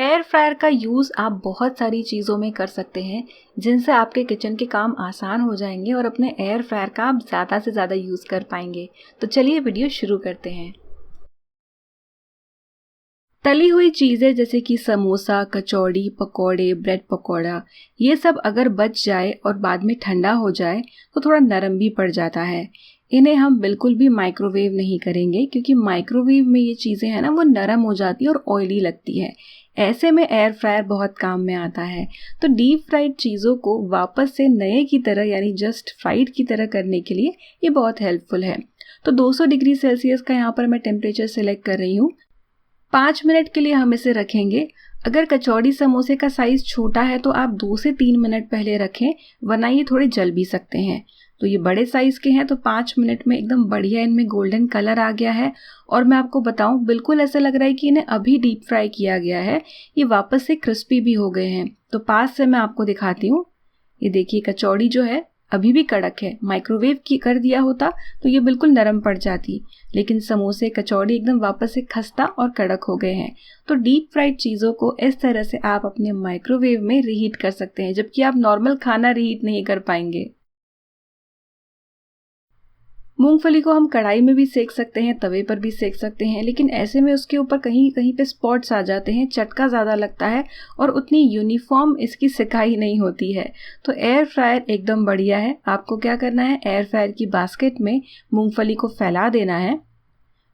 Air fryer का use आप बहुत सारी चीज़ों में कर सकते हैं जिनसे आपके किचन के काम आसान हो जाएंगे और अपने एयर फ्रायर का आप ज़्यादा से ज़्यादा यूज़ कर पाएंगे। तो चलिए वीडियो शुरू करते हैं। तली हुई चीज़ें जैसे कि समोसा, कचौड़ी, पकौड़े, ब्रेड पकौड़ा, ये सब अगर बच जाए और बाद में ठंडा हो जाए तो थोड़ा नरम भी पड़ जाता है। इन्हें हम बिल्कुल भी माइक्रोवेव नहीं करेंगे क्योंकि माइक्रोवेव में ये चीज़ें हैं ना वो नरम हो जाती है और ऑयली लगती है। ऐसे में एयर फ्रायर बहुत काम में आता है। तो डीप फ्राइड चीज़ों को वापस से नए की तरह यानी जस्ट फ्राइड की तरह करने के लिए ये बहुत हेल्पफुल है। तो 200 डिग्री सेल्सियस का यहाँ पर मैं टेम्परेचर सेलेक्ट कर रही हूँ। 5 मिनट के लिए हम इसे रखेंगे। अगर कचौड़ी समोसे का साइज़ छोटा है तो आप 2 से 3 मिनट पहले रखें, वरना ये थोड़े जल भी सकते हैं। तो ये बड़े साइज़ के हैं तो 5 मिनट में एकदम बढ़िया इनमें गोल्डन कलर आ गया है। और मैं आपको बताऊं, बिल्कुल ऐसा लग रहा है कि इन्हें अभी डीप फ्राई किया गया है। ये वापस से क्रिस्पी भी हो गए हैं। तो पास से मैं आपको दिखाती हूँ। ये देखिए, कचौड़ी जो है अभी भी कड़क है। माइक्रोवेव की कर दिया होता तो ये बिल्कुल नरम पड़ जाती, लेकिन समोसे, कचौड़ी एकदम वापस से खस्ता और कड़क हो गए हैं। तो डीप फ्राइड चीज़ों को इस तरह से आप अपने माइक्रोवेव में रीहीट कर सकते हैं, जबकि आप नॉर्मल खाना रीहीट नहीं कर पाएंगे। मूंगफली को हम कढ़ाई में भी सेक सकते हैं, तवे पर भी सेक सकते हैं, लेकिन ऐसे में उसके ऊपर कहीं कहीं पे स्पॉट्स आ जाते हैं, चटका ज़्यादा लगता है और उतनी यूनिफॉर्म इसकी सिकाई नहीं होती है। तो एयर फ्रायर एकदम बढ़िया है। आपको क्या करना है, एयर फ्रायर की बास्केट में मूंगफली को फैला देना है।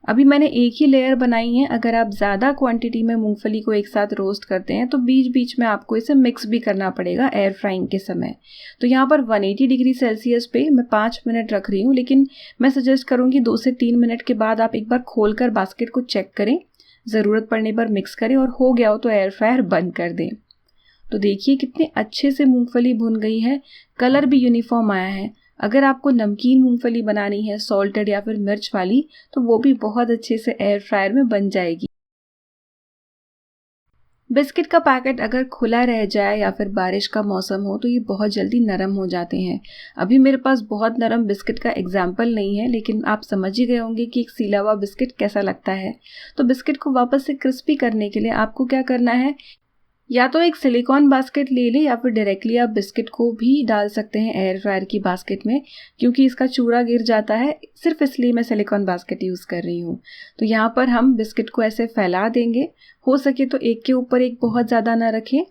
अभी मैंने एक ही लेयर बनाई है। अगर आप ज़्यादा क्वांटिटी में मूंगफली को एक साथ रोस्ट करते हैं तो बीच बीच में आपको इसे मिक्स भी करना पड़ेगा एयर फ्राइंग के समय। तो यहाँ पर 180 डिग्री सेल्सियस पे मैं 5 मिनट रख रही हूँ, लेकिन मैं सजेस्ट करूँगी 2 से 3 मिनट के बाद आप एक बार खोलकर बास्केट को चेक करें, ज़रूरत पड़ने पर मिक्स करें और हो गया हो तो एयर फ्रायर बंद कर दें। तो देखिए कितने अच्छे से मूंगफली भुन गई है, कलर भी यूनिफॉर्म आया है। अगर आपको नमकीन मूंगफली बनानी है, सॉल्टेड या फिर मिर्च वाली, तो वो भी बहुत अच्छे से एयर फ्रायर में बन जाएगी। बिस्किट का पैकेट अगर खुला रह जाए या फिर बारिश का मौसम हो तो ये बहुत जल्दी नरम हो जाते हैं। अभी मेरे पास बहुत नरम बिस्किट का एग्जाम्पल नहीं है, लेकिन आप समझ ही गए होंगे कि एक सीला हुआ बिस्किट कैसा लगता है। तो बिस्किट को वापस से क्रिस्पी करने के लिए आपको क्या करना है, या तो एक सिलिकॉन बास्केट ले लें या फिर डायरेक्टली आप बिस्किट को भी डाल सकते हैं एयर फ्रायर की बास्केट में, क्योंकि इसका चूरा गिर जाता है। सिर्फ इसलिए मैं सिलिकॉन बास्केट यूज़ कर रही हूँ। तो यहाँ पर हम बिस्किट को ऐसे फैला देंगे। हो सके तो एक के ऊपर एक बहुत ज़्यादा ना रखें,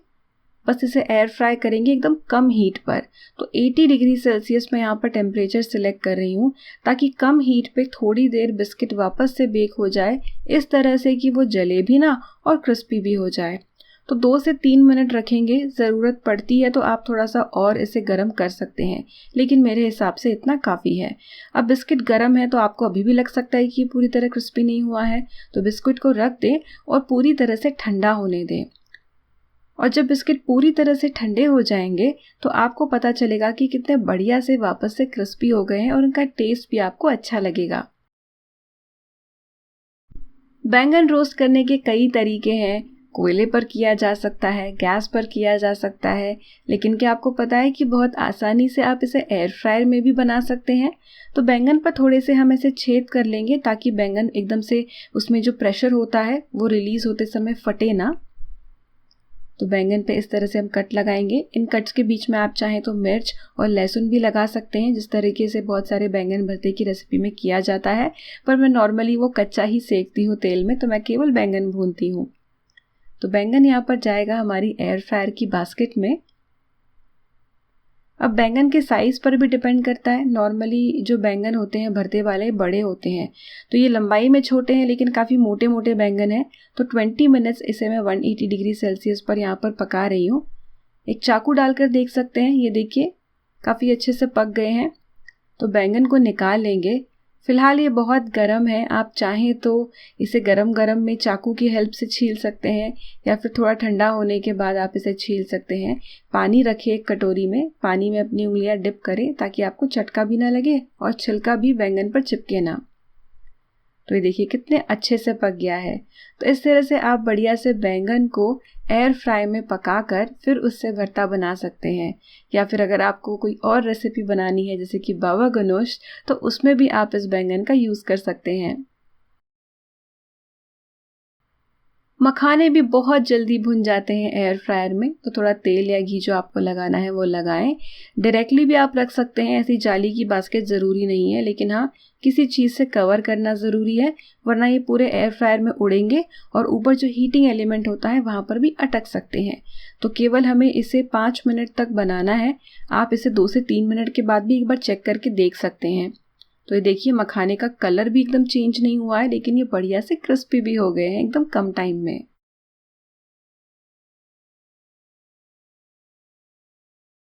बस इसे एयर फ्राई करेंगे एकदम कम हीट पर। तो 80 डिग्री सेल्सियस में यहाँ पर टेम्परेचर सिलेक्ट कर रही हूँ, ताकि कम हीट पे थोड़ी देर बिस्किट वापस से बेक हो जाए, इस तरह से कि वो जले भी ना और क्रिस्पी भी हो जाए। तो 2 से 3 मिनट रखेंगे। ज़रूरत पड़ती है तो आप थोड़ा सा और इसे गर्म कर सकते हैं, लेकिन मेरे हिसाब से इतना काफ़ी है। अब बिस्किट गर्म है तो आपको अभी भी लग सकता है कि पूरी तरह क्रिस्पी नहीं हुआ है, तो बिस्किट को रख दें और पूरी तरह से ठंडा होने दें। और जब बिस्किट पूरी तरह से ठंडे हो जाएंगे तो आपको पता चलेगा कि कितने बढ़िया से वापस से क्रिस्पी हो गए हैं और उनका टेस्ट भी आपको अच्छा लगेगा। बैंगन रोस्ट करने के कई तरीके हैं। कोयले पर किया जा सकता है, गैस पर किया जा सकता है, लेकिन क्या आपको पता है कि बहुत आसानी से आप इसे एयर फ्रायर में भी बना सकते हैं। तो बैंगन पर थोड़े से हम ऐसे छेद कर लेंगे ताकि बैंगन एकदम से उसमें जो प्रेशर होता है वो रिलीज़ होते समय फटे ना। तो बैंगन पे इस तरह से हम कट लगाएंगे। इन कट्स के बीच में आप चाहें तो मिर्च और लहसुन भी लगा सकते हैं, जिस तरीके से बहुत सारे बैंगन भरते की रेसिपी में किया जाता है। पर मैं नॉर्मली वो कच्चा ही सेकती हूँ तेल में, तो मैं केवल बैंगन भूनती हूँ। तो बैंगन यहाँ पर जाएगा हमारी एयर फ्रायर की बास्केट में। अब बैंगन के साइज़ पर भी डिपेंड करता है। नॉर्मली जो बैंगन होते हैं भरते वाले बड़े होते हैं, तो ये लंबाई में छोटे हैं लेकिन काफ़ी मोटे मोटे बैंगन हैं। तो 20 मिनट्स इसे मैं 180 डिग्री सेल्सियस पर यहाँ पर पका रही हूँ। एक चाकू डालकर देख सकते हैं, ये देखिए काफ़ी अच्छे से पक गए हैं। तो बैंगन को निकाल लेंगे। फ़िलहाल ये बहुत गर्म है, आप चाहें तो इसे गरम गरम में चाकू की हेल्प से छील सकते हैं, या फिर थोड़ा ठंडा होने के बाद आप इसे छील सकते हैं। पानी रखिए एक कटोरी में, पानी में अपनी उंगलियां डिप करें ताकि आपको चटका भी ना लगे और छिलका भी बैंगन पर चिपके ना। तो ये देखिए कितने अच्छे से पक गया है। तो इस तरह से आप बढ़िया से बैंगन को एयर फ्राई में पकाकर फिर उससे भरता बना सकते हैं। या फिर अगर आपको कोई और रेसिपी बनानी है जैसे कि बावा गनोश, तो उसमें भी आप इस बैंगन का यूज़ कर सकते हैं। मखाने भी बहुत जल्दी भुन जाते हैं एयर फ्रायर में, तो थोड़ा तेल या घी जो आपको लगाना है वो लगाएं। डायरेक्टली भी आप रख सकते हैं, ऐसी जाली की बास्केट ज़रूरी नहीं है, लेकिन हाँ किसी चीज़ से कवर करना ज़रूरी है, वरना ये पूरे एयर फ्रायर में उड़ेंगे और ऊपर जो हीटिंग एलिमेंट होता है वहाँ पर भी अटक सकते हैं। तो केवल हमें इसे 5 मिनट तक बनाना है। आप इसे 2 से 3 मिनट के बाद भी एक बार चेक करके देख सकते हैं। तो ये देखिए मखाने का कलर भी एकदम चेंज नहीं हुआ है, लेकिन ये बढ़िया से क्रिस्पी भी हो गए हैं एकदम कम टाइम में।